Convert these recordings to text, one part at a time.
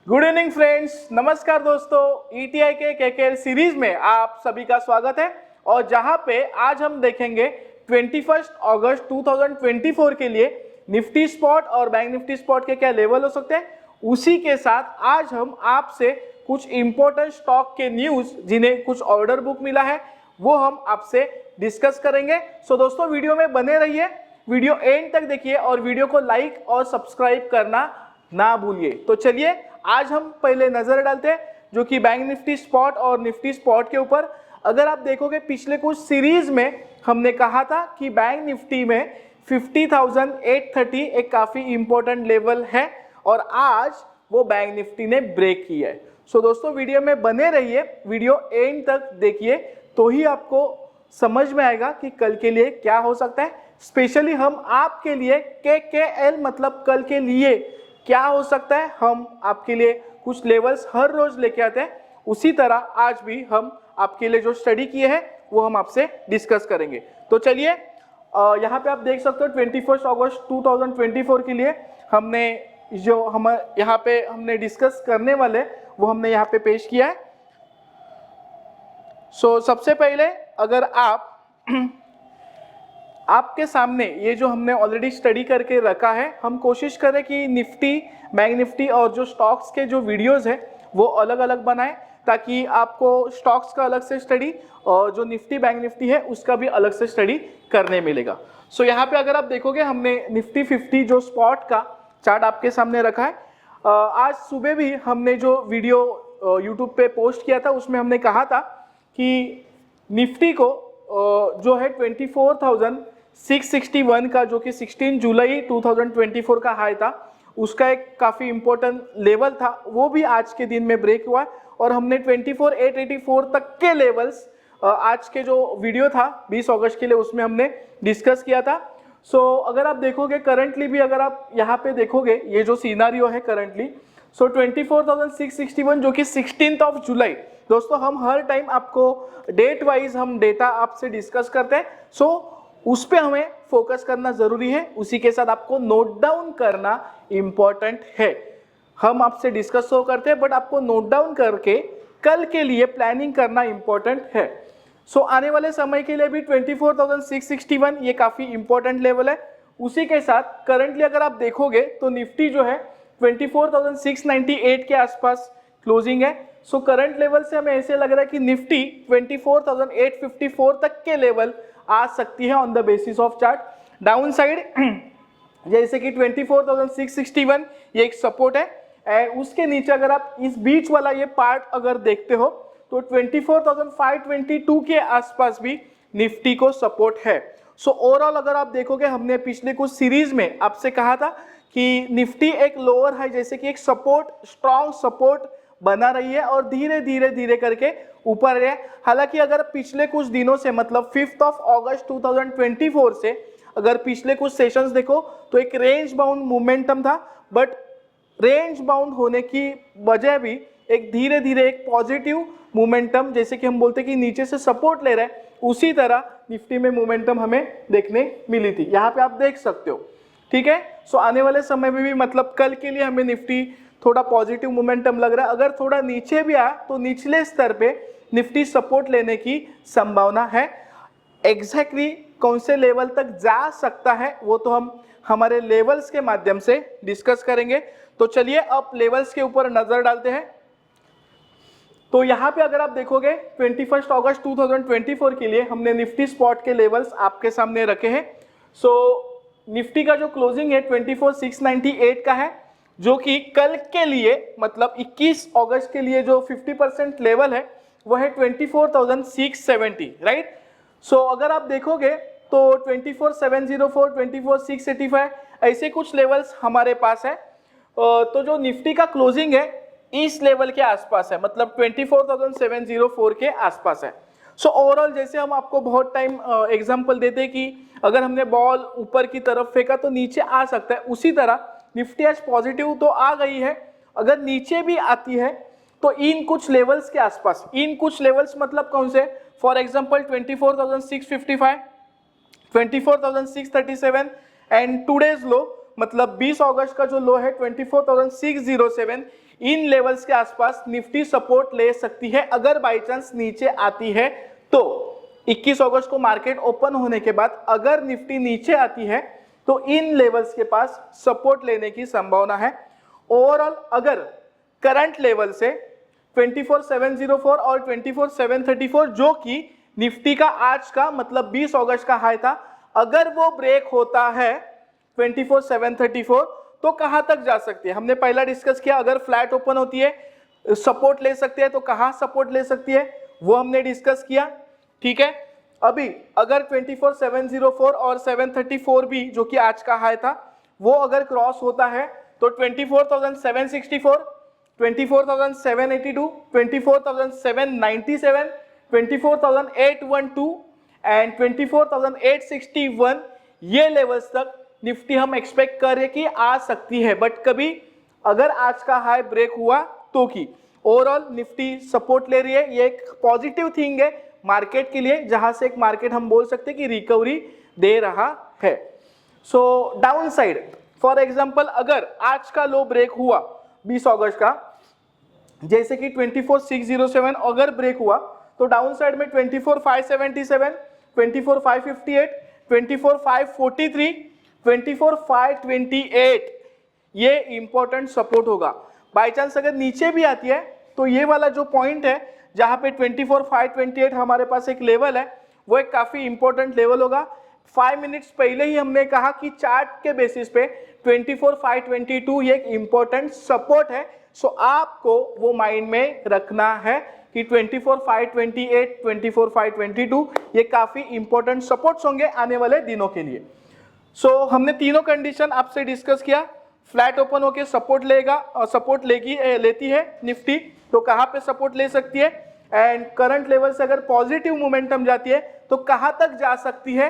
Good evening friends, नमस्कार दोस्तों। ETI के केकेएल सीरीज में आप सभी का स्वागत है। और जहां पे आज हम देखेंगे 21 अगस्त 2024 के लिए निफ्टी स्पॉट और बैंक निफ्टी स्पॉट के क्या लेवल हो सकते हैं। उसी के साथ आज हम आपसे कुछ इंपॉर्टेंट स्टॉक के न्यूज जिन्हें कुछ ऑर्डर बुक मिला है वो हम आपसे डिस्कस करेंगे। सो दोस्तों वीडियो में बने रहिए, वीडियो एंड तक देखिए और वीडियो को लाइक और सब्सक्राइब करना ना भूलिए। तो चलिए आज हम पहले नजर डालते हैं जो कि बैंक निफ्टी स्पॉट और निफ्टी स्पॉट के ऊपर। अगर आप देखोगे पिछले कुछ सीरीज में हमने कहा था कि बैंक निफ्टी में 50,830 एक काफी इंपॉर्टेंट लेवल है और आज वो बैंक निफ्टी ने ब्रेक किया है। सो दोस्तों वीडियो में बने रहिए, वीडियो एंड तक देखिए तो ही आपको समझ में आएगा कि कल के लिए क्या हो सकता है। स्पेशली हम आपके लिए KKL मतलब कल के लिए क्या हो सकता है, हम आपके लिए कुछ लेवल्स हर रोज लेके आते हैं। उसी तरह आज भी हम आपके लिए जो स्टडी किए हैं वो हम आपसे डिस्कस करेंगे। तो चलिए यहाँ पे आप देख सकते हो 21 अगस्त 2024 के लिए हमने जो हम यहाँ पे हमने डिस्कस करने वाले वो हमने यहाँ पे पेश किया है। सो सबसे पहले अगर आप आपके सामने ये जो हमने ऑलरेडी स्टडी करके रखा है, हम कोशिश करें कि निफ्टी, बैंक निफ्टी और जो स्टॉक्स के जो वीडियोस है वो अलग अलग बनाएं ताकि आपको स्टॉक्स का अलग से स्टडी और जो निफ्टी बैंक निफ्टी है उसका भी अलग से स्टडी करने मिलेगा। सो यहाँ पे अगर आप देखोगे हमने निफ्टी 50 जो स्पॉट का चार्ट आपके सामने रखा है। आज सुबह भी हमने जो वीडियो यूट्यूब पे पोस्ट किया था उसमें हमने कहा था कि निफ्टी को जो है 24,661 का जो कि 16 जुलाई 2024 का हाई था उसका एक काफ़ी इंपॉर्टेंट लेवल था, वो भी आज के दिन में ब्रेक हुआ और हमने 24,884 तक के लेवल्स आज के जो वीडियो था 20 अगस्त के लिए उसमें हमने डिस्कस किया था। सो अगर आप देखोगे करंटली भी, अगर आप यहाँ पे देखोगे ये जो सीनारियो है करंटली, सो 24,661 जो कि 16 जुलाई, दोस्तों हम हर टाइम आपको डेट वाइज हम डेटा आपसे डिस्कस करते हैं। सो उस पे हमें फोकस करना जरूरी है, उसी के साथ आपको नोट डाउन करना इंपॉर्टेंट है। हम आपसे डिस्कस तो करते हैं बट आपको नोट डाउन करके कल के लिए प्लानिंग करना इंपॉर्टेंट है। सो आने वाले समय के लिए भी 24,661 ये काफी इंपॉर्टेंट लेवल है। उसी के साथ करंटली अगर आप देखोगे तो निफ्टी जो है 24,698 के आसपास क्लोजिंग है। सो करंट लेवल से हमें ऐसे लग रहा है कि निफ्टी 24,854 तक के लेवल आ सकती है on the basis of chart. Down side जैसे कि 24,661 ये एक सपोर्ट है एंड उसके नीचे अगर आप इस बीच वाला ये पार्ट अगर देखते हो तो 24,522 के आसपास भी निफ्टी को सपोर्ट है। सो ओवरऑल अगर आप देखोगे हमने पिछले कुछ सीरीज में आपसे कहा था कि निफ्टी एक लोअर हाई जैसे कि एक सपोर्ट, स्ट्रॉन्ग सपोर्ट बना रही है और धीरे धीरे धीरे करके ऊपर है। हालांकि अगर पिछले कुछ दिनों से मतलब 5 अगस्त 2024 से अगर पिछले कुछ सेशंस देखो तो एक रेंज बाउंड मोमेंटम था, बट रेंज बाउंड होने की वजह भी एक धीरे धीरे एक पॉजिटिव मोमेंटम, जैसे कि हम बोलते हैं कि नीचे से सपोर्ट ले रहे हैं, उसी तरह निफ्टी में मोमेंटम हमें देखने मिली थी। यहाँ पे आप देख सकते हो, ठीक है। सो आने वाले समय में भी मतलब कल के लिए हमें निफ्टी थोड़ा पॉजिटिव मोमेंटम लग रहा है। अगर थोड़ा नीचे भी आया तो निचले स्तर पे निफ्टी सपोर्ट लेने की संभावना है। एग्जैक्टली कौन से लेवल तक जा सकता है वो तो हम हमारे लेवल्स के माध्यम से डिस्कस करेंगे। तो चलिए अब लेवल्स के ऊपर नजर डालते हैं। तो यहाँ पे अगर आप देखोगे 21 अगस्त 2024 के लिए हमने निफ्टी स्पॉट के लेवल्स आपके सामने रखे हैं। सो निफ्टी का जो क्लोजिंग है 24,698 का है, जो कि कल के लिए मतलब 21 अगस्त के लिए जो 50% लेवल है वो है 24,670, राइट। सो अगर आप देखोगे तो 24,704, 24,685 ऐसे कुछ लेवल्स हमारे पास है। तो जो निफ्टी का क्लोजिंग है इस लेवल के आसपास है, मतलब 24,704 के आसपास है। सो ओवरऑल जैसे हम आपको बहुत टाइम एग्जांपल देते हैं कि अगर हमने बॉल ऊपर की तरफ फेंका तो नीचे आ सकता है, उसी तरह निफ्टी आज पॉजिटिव तो आ गई है, अगर नीचे भी आती है तो इन कुछ लेवल्स के आसपास, इन कुछ लेवल्स मतलब कौन से, फॉर एग्जांपल 24,655, 24,637 एंड टुडेज लो मतलब 20 अगस्त का जो लो है 24,607, इन लेवल्स के आसपास निफ्टी सपोर्ट ले सकती है अगर बाई चांस नीचे आती है तो। 21 अगस्त को मार्केट ओपन होने के बाद अगर निफ्टी नीचे आती है तो इन लेवल्स के पास सपोर्ट लेने की संभावना है। ओवरऑल अगर करंट लेवल से 24,704 और 24,734 जो कि निफ्टी का आज का मतलब 20 अगस्त का हाई था, अगर वो ब्रेक होता है 24,734 तो कहां तक जा सकती है? हमने पहला डिस्कस किया, अगर फ्लैट ओपन होती है सपोर्ट ले सकती है, तो कहां सपोर्ट ले सकती है वो हमने डिस्कस किया। ठीक है, अभी अगर 24,704 और 734 भी जो कि आज का हाई था वो अगर क्रॉस होता है तो 24,764, 24,782, 24,797, 24,812 एंड 24,861 ये लेवल्स तक निफ्टी हम एक्सपेक्ट कर रहे कि आ सकती है। बट कभी अगर आज का हाई ब्रेक हुआ तो की ओवरऑल निफ्टी सपोर्ट ले रही है, ये एक पॉजिटिव थिंग है मार्केट के लिए, जहां से एक मार्केट हम बोल सकते हैं कि रिकवरी दे रहा है। So down side for example अगर आज का लो ब्रेक हुआ 20 अगस्त का, जैसे कि 24,607 अगर ब्रेक हुआ तो डाउन साइड में 24,577, 24,558, 24,543, 24,528 ये इंपॉर्टेंट सपोर्ट होगा। बाई चांस अगर नीचे भी आती है तो ये वाला जो पॉइंट है जहां पे 24,528 हमारे पास एक लेवल है, वो एक काफी इंपॉर्टेंट लेवल होगा। 5 मिनट्स पहले ही हमने कहा कि चार्ट के बेसिस पे 24,522 ये एक इंपॉर्टेंट सपोर्ट है। सो आपको वो माइंड में रखना है कि 24,528, 24,522 ये काफी इंपॉर्टेंट सपोर्ट्स होंगे आने वाले दिनों के लिए। सो हमने तीनों कंडीशन आपसे डिस्कस किया। फ्लैट ओपन होके सपोर्ट लेती है निफ्टी तो कहां पे सपोर्ट ले सकती है, एंड करंट लेवल से अगर पॉजिटिव मोमेंटम जाती है तो कहां तक जा सकती है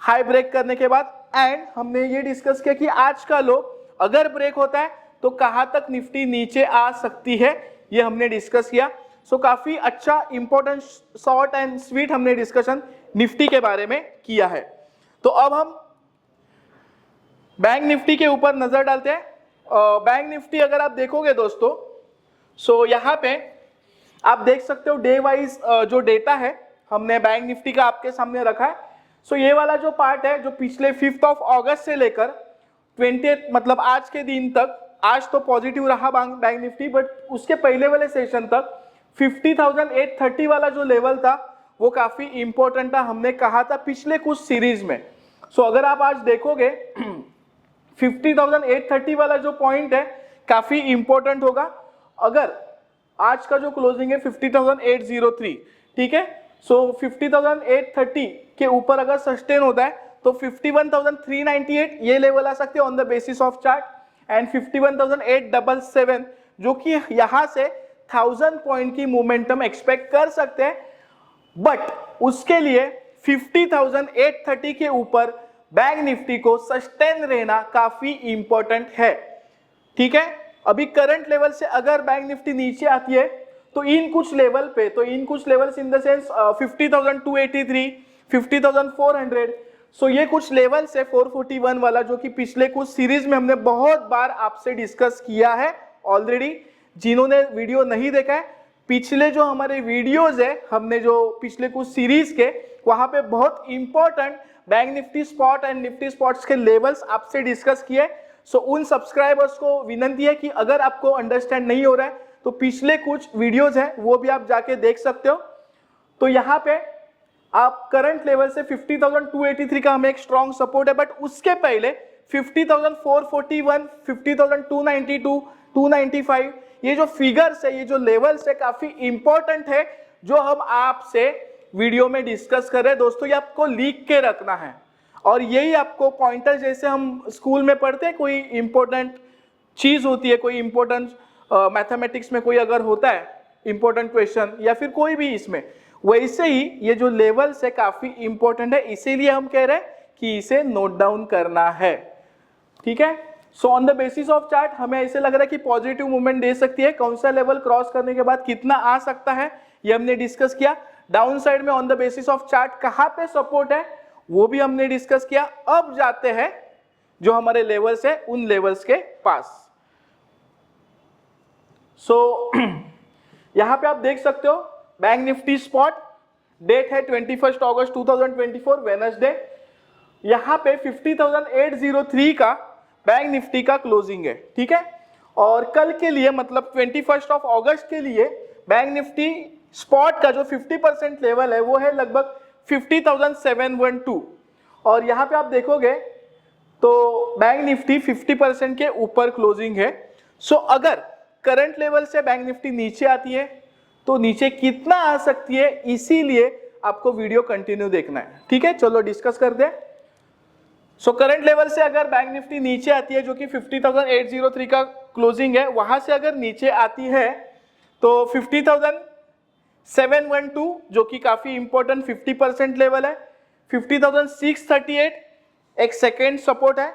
हाई ब्रेक करने के बाद। एंड हमने ये डिस्कस किया कि आज का लो अगर ब्रेक होता है तो कहां तक निफ्टी नीचे आ सकती है, ये हमने डिस्कस किया। सो काफी अच्छा इंपॉर्टेंट शॉर्ट एंड स्वीट हमने डिस्कशन निफ्टी के बारे में किया है। तो अब हम बैंक निफ्टी के ऊपर नजर डालते हैं। बैंक निफ्टी अगर आप देखोगे दोस्तों, सो यहाँ पे आप देख सकते हो डे वाइज जो डेटा है हमने बैंक निफ्टी का आपके सामने रखा है। सो ये वाला जो पार्ट है जो पिछले 5 अगस्त से लेकर 20 मतलब आज के दिन तक, आज तो पॉजिटिव रहा बैंक निफ्टी, बट उसके पहले वाले सेशन तक 50,830 वाला जो लेवल था वो काफी इंपॉर्टेंट था, हमने कहा था पिछले कुछ सीरीज में। सो अगर आप आज देखोगे 50,830 वाला जो पॉइंट है काफी इंपॉर्टेंट होगा। अगर आज का जो क्लोजिंग है 50,803, ठीक है, सो 50,830 के ऊपर अगर सस्टेन होता है तो 51,398 ये लेवल आ सकते हैं on the basis of chart, and 51,877 जो कि यहां से 1000 पॉइंट की मोमेंटम एक्सपेक्ट कर सकते हैं। बट उसके लिए 50,830 के ऊपर बैंक निफ्टी को सस्टेन रहना काफी इंपॉर्टेंट है। ठीक है, अभी करंट लेवल से अगर बैंक निफ्टी नीचे आती है तो इन कुछ लेवल पे, तो इन कुछ लेवल्स इन द सेंस 50,283, 50,400, सो ये कुछ लेवल्स है 441 वाला जो कि पिछले कुछ सीरीज में हमने बहुत बार आपसे डिस्कस किया है ऑलरेडी। जिन्होंने वीडियो नहीं देखा है, पिछले जो हमारे वीडियोज है हमने जो पिछले कुछ सीरीज के, वहां पे बहुत important bank Nifty spot and Nifty spots के लेवल्स आपसे डिस्कस किए। सो उन सब्सक्राइबर्स को विनती है कि अगर आपको अंडरस्टैंड नहीं हो रहा है तो पिछले कुछ वीडियोज हैं वो भी आप जाके देख सकते हो। तो यहाँ पे आप करंट लेवल से 50,283 का हमें एक स्ट्रॉन्ग सपोर्ट है, बट उसके पहले 50,441, 50,292, 295 ये जो फिगर्स है, ये जो लेवल्स है काफी इंपॉर्टेंट है जो हम आपसे वीडियो में डिस्कस कर रहे हैं। दोस्तों ये आपको लिख के रखना है और यही आपको पॉइंटर, जैसे हम स्कूल में पढ़ते हैं कोई इंपॉर्टेंट चीज होती है, कोई इंपॉर्टेंट मैथमेटिक्स में कोई अगर होता है इंपॉर्टेंट क्वेश्चन या फिर कोई भी इसमें, वैसे ही ये जो लेवल्स है काफी इंपॉर्टेंट है, इसीलिए हम कह रहे हैं कि इसे नोट डाउन करना है। ठीक है, so on the basis of chart हमें ऐसे लग रहा है कि पॉजिटिव मूवमेंट दे सकती है। कौन सा लेवल क्रॉस करने के बाद कितना आ सकता है ये हमने डिस्कस किया। डाउन साइड में on the basis of chart कहां पे सपोर्ट है वो भी हमने डिस्कस किया। अब जाते हैं जो हमारे लेवल्स है उन लेवल्स के पास। सो यहाँ पे आप देख सकते हो बैंक निफ्टी स्पॉट, डेट है 21 अगस्त 2024 वेडनेसडे। यहाँ पे 50,803 का बैंक निफ्टी का क्लोजिंग है, ठीक है। और कल के लिए मतलब 21 अगस्त के लिए बैंक निफ्टी स्पॉट का जो 50% लेवल है वो है लगभग 50,712। और यहाँ पे आप देखोगे तो बैंक निफ्टी 50% के ऊपर क्लोजिंग है। सो अगर करंट लेवल से बैंक निफ्टी नीचे आती है तो नीचे कितना आ सकती है, इसीलिए आपको वीडियो कंटिन्यू देखना है, ठीक है। चलो डिस्कस करते हैं। सो करंट लेवल से अगर बैंक निफ्टी नीचे आती है जो कि 50,803 का क्लोजिंग है, वहां से अगर नीचे आती है तो 50,712 जो कि काफी इंपॉर्टेंट 50% लेवल है, 50,638 एक सेकेंड सपोर्ट है,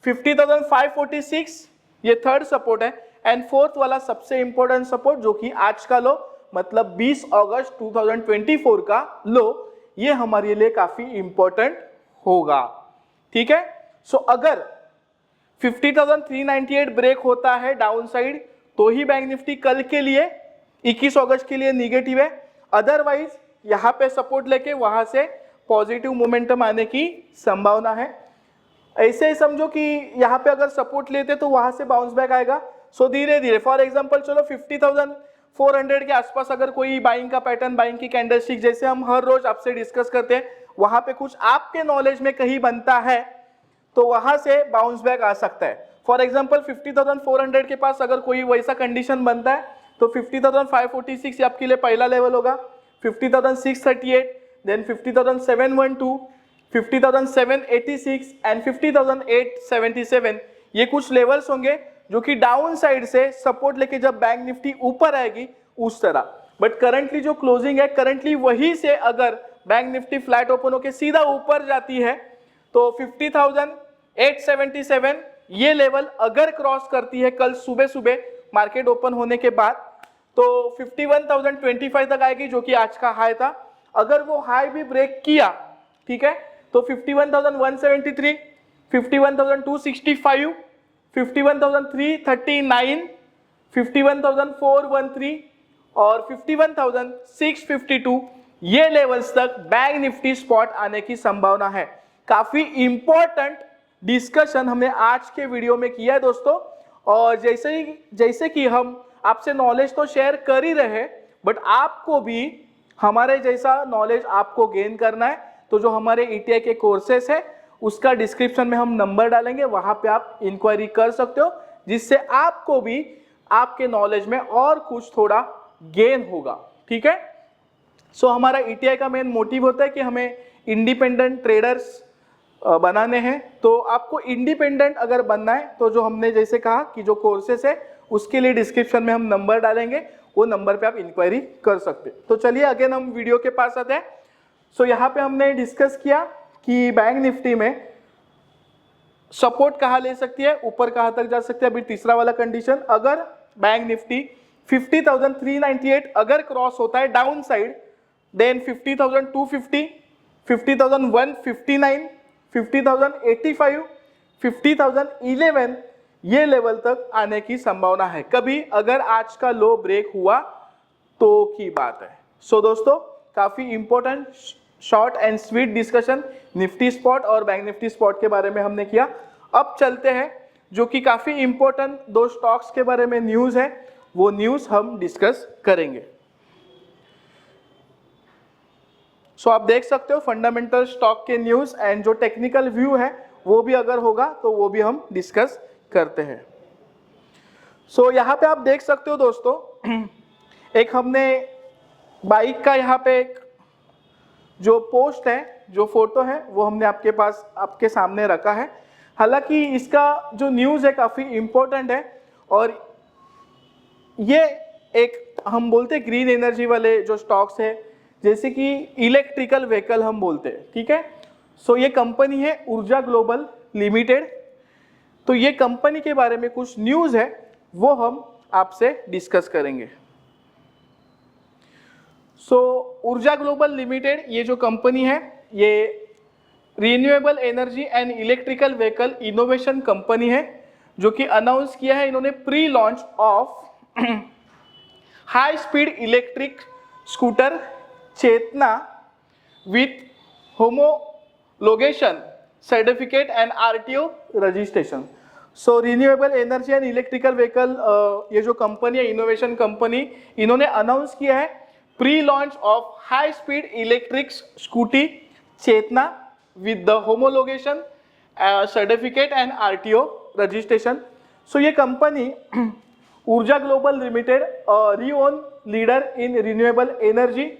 50,546 ये थर्ड सपोर्ट है, एंड फोर्थ वाला सबसे इंपॉर्टेंट सपोर्ट जो कि आज का लो मतलब 20 अगस्त 2024 का लो, ये हमारे लिए काफी इंपॉर्टेंट होगा, ठीक है। सो अगर 50,398 ब्रेक होता है डाउन साइड तो ही बैंक निफ्टी कल के लिए 21 अगस्त के लिए निगेटिव है, अदरवाइज यहाँ पे सपोर्ट लेके वहां से पॉजिटिव मोमेंटम आने की संभावना है। ऐसे ही समझो कि यहाँ पे अगर सपोर्ट लेते तो वहां से बाउंस बैक आएगा। सो धीरे धीरे फॉर एग्जांपल चलो 50,400 के आसपास अगर कोई बाइंग का पैटर्न, बाइंग की कैंडलस्टिक जैसे हम हर रोज आपसे डिस्कस करते हैं, वहां पे कुछ आपके नॉलेज में कहीं बनता है तो वहां से बाउंस बैक आ सकता है। फॉर एग्जांपल 50,400 के पास अगर कोई वैसा कंडीशन बनता है तो 50,546 आपके लिए पहला लेवल होगा, 50,638, देन 50,712, 50,786 एंड 50,877 ये कुछ लेवल्स होंगे जो कि डाउन साइड से सपोर्ट लेके जब बैंक निफ्टी ऊपर आएगी उस तरह। बट करंटली जो क्लोजिंग है, करंटली वही से अगर बैंक निफ्टी फ्लैट ओपन होकर सीधा ऊपर जाती है तो 50,877 ये लेवल अगर क्रॉस करती है कल सुबह सुबह मार्केट ओपन होने के बाद तो 51,025 तक आएगी जो कि आज का हाई था। अगर वो हाई भी ब्रेक किया, ठीक है, तो 51,173, 51,265, 51,339, 51,413 और 51,652 ये लेवल्स तक बैंक निफ्टी स्पॉट आने की संभावना है। काफी इंपॉर्टेंट डिस्कशन हमने आज के वीडियो में किया है दोस्तों। और जैसे कि हम आपसे नॉलेज तो शेयर कर ही रहे, बट आपको भी हमारे जैसा नॉलेज आपको गेन करना है तो जो हमारे ईटीआई के कोर्सेस है उसका डिस्क्रिप्शन में हम नंबर डालेंगे, वहां पे आप इंक्वायरी कर सकते हो, जिससे आपको भी आपके नॉलेज में और कुछ थोड़ा गेन होगा, ठीक है। सो हमारा ईटीआई का मेन मोटिव होता है कि हमें इंडिपेंडेंट ट्रेडर्स बनाने हैं। तो आपको इंडिपेंडेंट अगर बनना है तो जो हमने जैसे कहा कि जो कोर्सेस है उसके लिए डिस्क्रिप्शन में हम नंबर डालेंगे, वो नंबर पे आप इंक्वायरी कर सकते हैं। तो चलिए अगेन हम वीडियो के पास आते हैं। सो यहाँ पे हमने डिस्कस किया कि बैंक निफ्टी में सपोर्ट कहाँ ले सकती है, ऊपर कहाँ तक जा सकती है। अभी तीसरा वाला कंडीशन, अगर बैंक निफ्टी 50,398 अगर क्रॉस होता है डाउन साइड, देन 50,250, 50,159, 50,085, 50,011 ये लेवल तक आने की संभावना है, कभी अगर आज का लो ब्रेक हुआ तो की बात है। सो दोस्तों काफी important short and sweet discussion Nifty spot और बैंक निफ्टी स्पॉट के बारे में हमने किया। अब चलते हैं जो कि काफी इंपॉर्टेंट दो स्टॉक्स के बारे में न्यूज है, वो न्यूज हम डिस्कस करेंगे। सो आप देख सकते हो फंडामेंटल स्टॉक के न्यूज एंड जो टेक्निकल व्यू है वो भी अगर होगा तो वो भी हम डिस्कस करते हैं। सो यहाँ पे आप देख सकते हो दोस्तों, एक हमने बाइक का यहाँ पे एक जो पोस्ट है, जो फोटो है वो हमने आपके सामने रखा है। हालांकि इसका जो न्यूज़ है काफ़ी इम्पोर्टेंट है और ये एक हम बोलते हैं ग्रीन एनर्जी वाले जो स्टॉक्स है, जैसे कि इलेक्ट्रिकल व्हीकल हम बोलते हैं, ठीक है। सो ये कंपनी है ऊर्जा ग्लोबल लिमिटेड। तो ये कंपनी के बारे में कुछ न्यूज़ है वो हम आपसे डिस्कस करेंगे। सो ऊर्जा ग्लोबल लिमिटेड ये जो कंपनी है ये renewable energy and electrical vehicle innovation company है, जो कि अनाउंस किया है इन्होंने pre launch of high speed electric scooter Chetna with homologation certificate and RTO registration. So renewable energy and electrical vehicle, ये जो कंपनी है इनोवेशन कंपनी, इन्होंने अनाउंस किया है pre launch of high speed electric scooty Chetna with the homologation certificate and RTO registration. So ये company Urja global limited, रीओन leader in renewable energy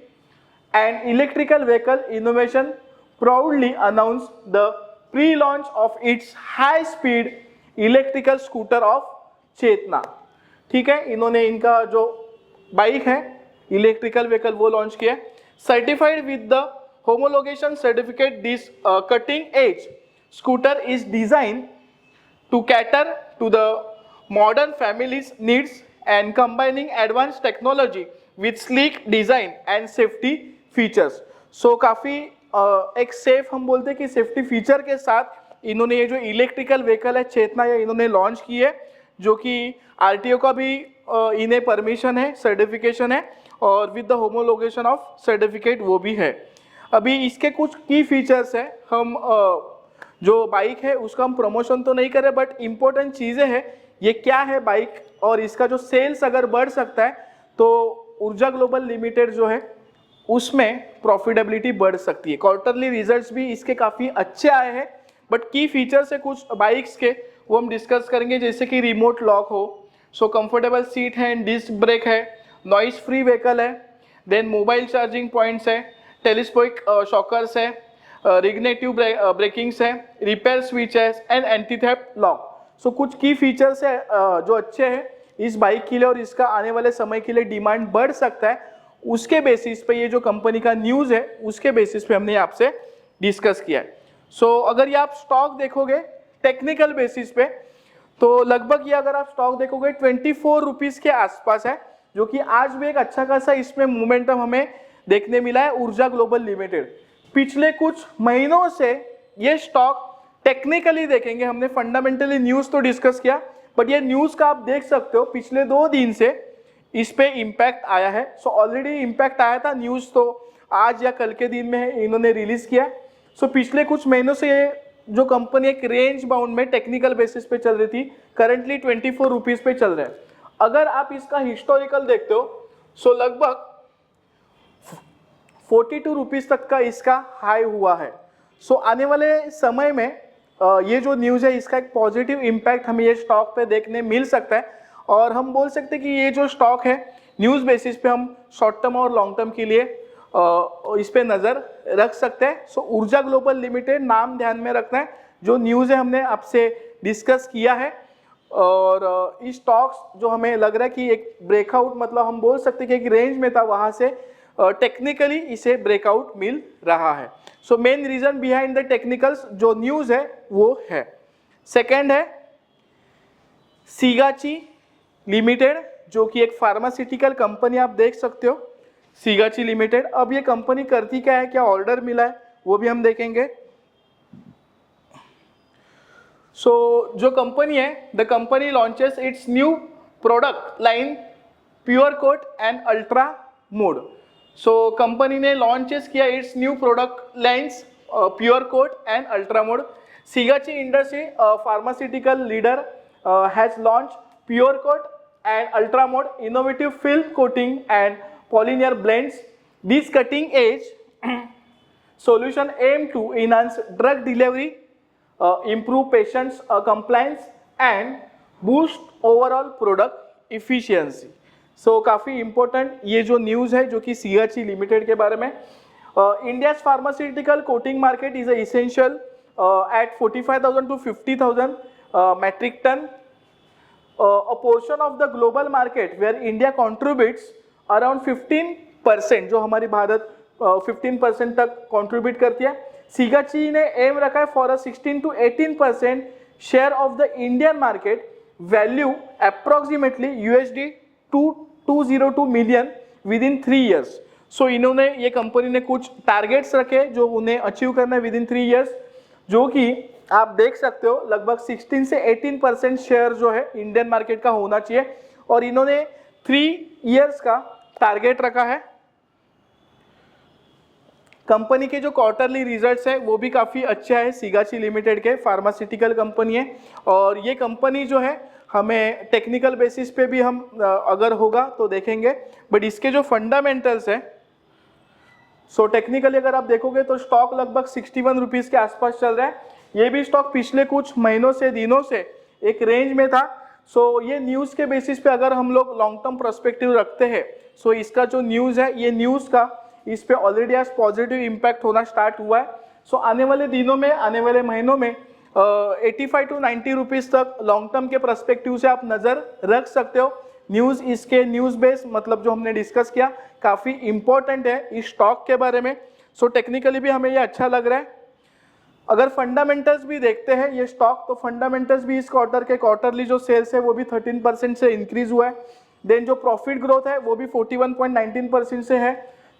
and electrical vehicle innovation, proudly announced the pre-launch of its high-speed electrical scooter of Chetna. ठीक है, इन्होंने इनका जो bike है electrical vehicle वो launch किया. Certified with the homologation certificate, this cutting edge scooter is design to cater to the modern families needs and combining advance technology with sleek design and safety features. So काफ़ी एक safe, हम बोलते हैं कि safety feature के साथ इन्होंने ये जो इलेक्ट्रिकल व्हीकल है चेतना, ये इन्होंने लॉन्च की है, जो कि RTO का भी इन्हें परमिशन है, सर्टिफिकेशन है, और with the homologation of certificate वो भी है. अभी इसके कुछ की फीचर्स है, हम जो बाइक है उसका हम प्रमोशन तो नहीं कर रहे, बट इम्पोर्टेंट चीज़ें हैं ये क्या है बाइक, और इसका जो सेल्स अगर बढ़ सकता है तो ऊर्जा ग्लोबल लिमिटेड जो है उसमें प्रॉफिटेबिलिटी बढ़ सकती है. क्वार्टरली रिजल्ट्स भी इसके काफ़ी अच्छे आए हैं, बट की फीचर्स है कुछ बाइक्स के वो हम डिस्कस करेंगे, जैसे कि रिमोट लॉक हो, सो कंफर्टेबल सीट है, डिस्क ब्रेक है, नॉइस फ्री व्हीकल है, देन मोबाइल चार्जिंग पॉइंट्स है, टेलीस्कोपिक शॉकर्स है, रिग्नेटिव ब्रेकिंग्स है, रिपेयर स्विच है एंड एंटी थेफ्ट लॉक. सो कुछ की फीचर्स है जो अच्छे हैं इस बाइक के लिए, और इसका आने वाले समय के लिए डिमांड बढ़ सकता है. उसके बेसिस पे ये जो कंपनी का न्यूज़ है उसके बेसिस पे हमने आपसे डिस्कस किया है. सो अगर ये आप स्टॉक देखोगे टेक्निकल बेसिस पे, तो लगभग ये अगर आप स्टॉक देखोगे 24 रुपीज़ के आसपास है, जो कि आज भी एक अच्छा खासा इसमें मोमेंटम हमें देखने मिला है ऊर्जा ग्लोबल लिमिटेड. पिछले कुछ महीनों से ये स्टॉक टेक्निकली देखेंगे, हमने फंडामेंटली न्यूज़ तो डिस्कस किया, बट ये न्यूज़ का आप देख सकते हो पिछले 2 दिन से इस पे इम्पैक्ट आया है. सो ऑलरेडी इम्पैक्ट आया था, न्यूज़ तो आज या कल के दिन में इन्होंने रिलीज़ किया. सो पिछले कुछ महीनों से ये जो कंपनी एक रेंज बाउंड में टेक्निकल बेसिस पे चल रही थी, करंटली 24 रुपीज़ पे चल रहा है. अगर आप इसका हिस्टोरिकल देखते हो सो लगभग 42 रुपीज़ तक का इसका हाई हुआ है. सो आने वाले समय में ये जो न्यूज़ है इसका एक पॉजिटिव इम्पैक्ट हमें ये स्टॉक पे देखने मिल सकता है, और हम बोल सकते हैं कि ये जो स्टॉक है न्यूज़ बेसिस पे हम शॉर्ट टर्म और लॉन्ग टर्म के लिए इस पे नज़र रख सकते हैं. सो ऊर्जा ग्लोबल लिमिटेड नाम ध्यान में रखना है, जो न्यूज़ है हमने आपसे डिस्कस किया है, और इस स्टॉक्स जो हमें लग रहा है कि एक ब्रेकआउट, मतलब हम बोल सकते हैं कि एक रेंज में था, वहाँ से टेक्निकली इसे ब्रेकआउट मिल रहा है. So main reason behind the technicals जो न्यूज़ है वो है. सेकेंड है सीगाची लिमिटेड, जो कि एक फार्मास्यूटिकल कंपनी आप देख सकते हो, सीगाची लिमिटेड. अब ये कंपनी करती क्या है, क्या ऑर्डर मिला है वो भी हम देखेंगे. सो जो कंपनी है, the company launches its new product line pure coat and ultra mode. So company ने लॉन्चेस किया its new product lines pure coat and ultra mode. Sigachi industry pharmaceutical leader has launch pure coat and ultra mode innovative film coating and polymer blends. This cutting edge solution aim to enhance drug delivery, improve patients compliance and boost overall product efficiency. So काफ़ी important ये जो news है जो कि सीगाची limited के बारे में. India's pharmaceutical coating market is essential at 45,000 to 50,000 metric ton. A portion of the global market where India contributes around 15%, जो हमारी भारत 15% तक contribute करती है. सीगाची ने एम रखा है for a 16 to 18% share of the Indian market, value approximately $202 million within 3 years. So इन्होंने, ये कंपनी ने कुछ टारगेट्स रखे जो उन्हें अचीव करना है विदिन 3 years, जो कि आप देख सकते हो लगभग 16 से 18% शेयर जो है इंडियन मार्केट का होना चाहिए. और इन्होंने 3 ईयर्स का टारगेट रखा है। कंपनी के जो क्वार्टरली रिजल्ट्स है वो भी काफ़ी अच्छा है। सिगाची लिमिटेड के फार्मास्यूटिकल कंपनी है और ये कंपनी जो है हमें टेक्निकल बेसिस पे भी हम अगर होगा तो देखेंगे, बट इसके जो फंडामेंटल्स है, सो टेक्निकली अगर आप देखोगे तो स्टॉक लगभग 61 रुपीज़ के आसपास चल रहा है। ये भी स्टॉक पिछले कुछ महीनों से दिनों से एक रेंज में था। सो ये न्यूज़ के बेसिस पे अगर हम लोग लॉन्ग टर्म पर्सपेक्टिव रखते हैं, सो इसका जो न्यूज़ है, ये न्यूज़ का इस पे ऑलरेडी आज पॉजिटिव इम्पैक्ट होना स्टार्ट हुआ है। सो आने वाले दिनों में, आने वाले महीनों में 85 टू 90 रुपीज़ तक लॉन्ग टर्म के पर्सपेक्टिव से आप नज़र रख सकते हो। न्यूज़ इसके न्यूज़ बेस मतलब जो हमने डिस्कस किया काफ़ी इंपॉर्टेंट है इस स्टॉक के बारे में। सो टेक्निकली भी हमें ये अच्छा लग रहा है। अगर फंडामेंटल्स भी देखते हैं ये स्टॉक, तो फंडामेंटल्स भी इस क्वार्टर के क्वार्टरली जो सेल्स है वो भी 13% से इंक्रीज हुआ है। देन जो प्रॉफिट ग्रोथ है वो भी 41.19% से है।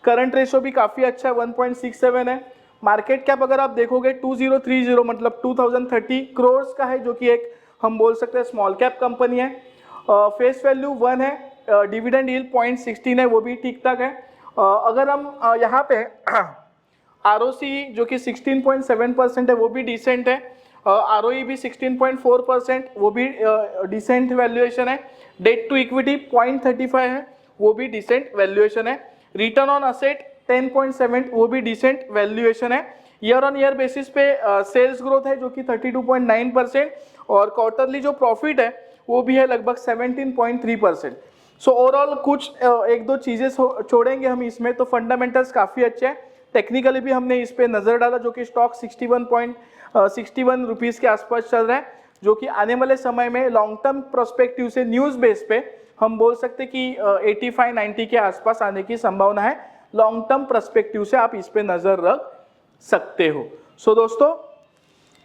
करंट रेशो भी काफ़ी अच्छा है, 1.67 है। मार्केट कैप अगर आप देखोगे 2030 मतलब 2030 करोड़ का है, जो कि एक हम बोल सकते हैं स्मॉल कैप कंपनी है। फेस वैल्यू 1 है। डिविडेंड यील्ड 0.16 है, वो भी ठीक ठाक है। अगर हम यहाँ पे ROC जो कि 16.7% है वो भी डिसेंट है। ROE भी 16.4%, वो भी डिसेंट वैल्यूएशन है। डेट टू इक्विटी 0.35 है, वो भी डिसेंट वैल्यूएशन है। रिटर्न ऑन असेट 10.7, वो भी डिसेंट वैल्यूएशन है। ईयर ऑन ईयर बेसिस पे सेल्स ग्रोथ है जो कि 32.9% और क्वार्टरली जो प्रॉफिट है वो भी है लगभग 17.3%। सो ओवरऑल कुछ एक दो चीज़ें छोड़ेंगे हम इसमें, तो फंडामेंटल्स काफ़ी अच्छे हैं। टेक्निकली भी हमने इस पे नज़र डाला, जो कि स्टॉक 61 रुपीज़ के आसपास चल रहा है, जो कि आने वाले समय में लॉन्ग टर्म प्रोस्पेक्टिव से न्यूज़ बेस पे हम बोल सकते कि 85-90 के आसपास आने की संभावना है। लॉन्ग टर्म पर्सपेक्टिव से आप इस पे नज़र रख सकते हो। सो दोस्तों,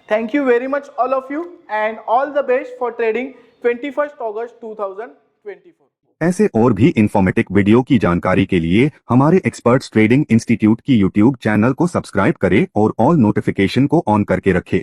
thank you very much all of you and all the best for trading 21 अगस्त 2024। ऐसे और भी इंफॉर्मेटिव वीडियो की जानकारी के लिए हमारे एक्सपर्ट्स ट्रेडिंग इंस्टीट्यूट की यूट्यूब चैनल को सब्सक्राइब करें और ऑल नोटिफिकेशन को ऑन करके रखें।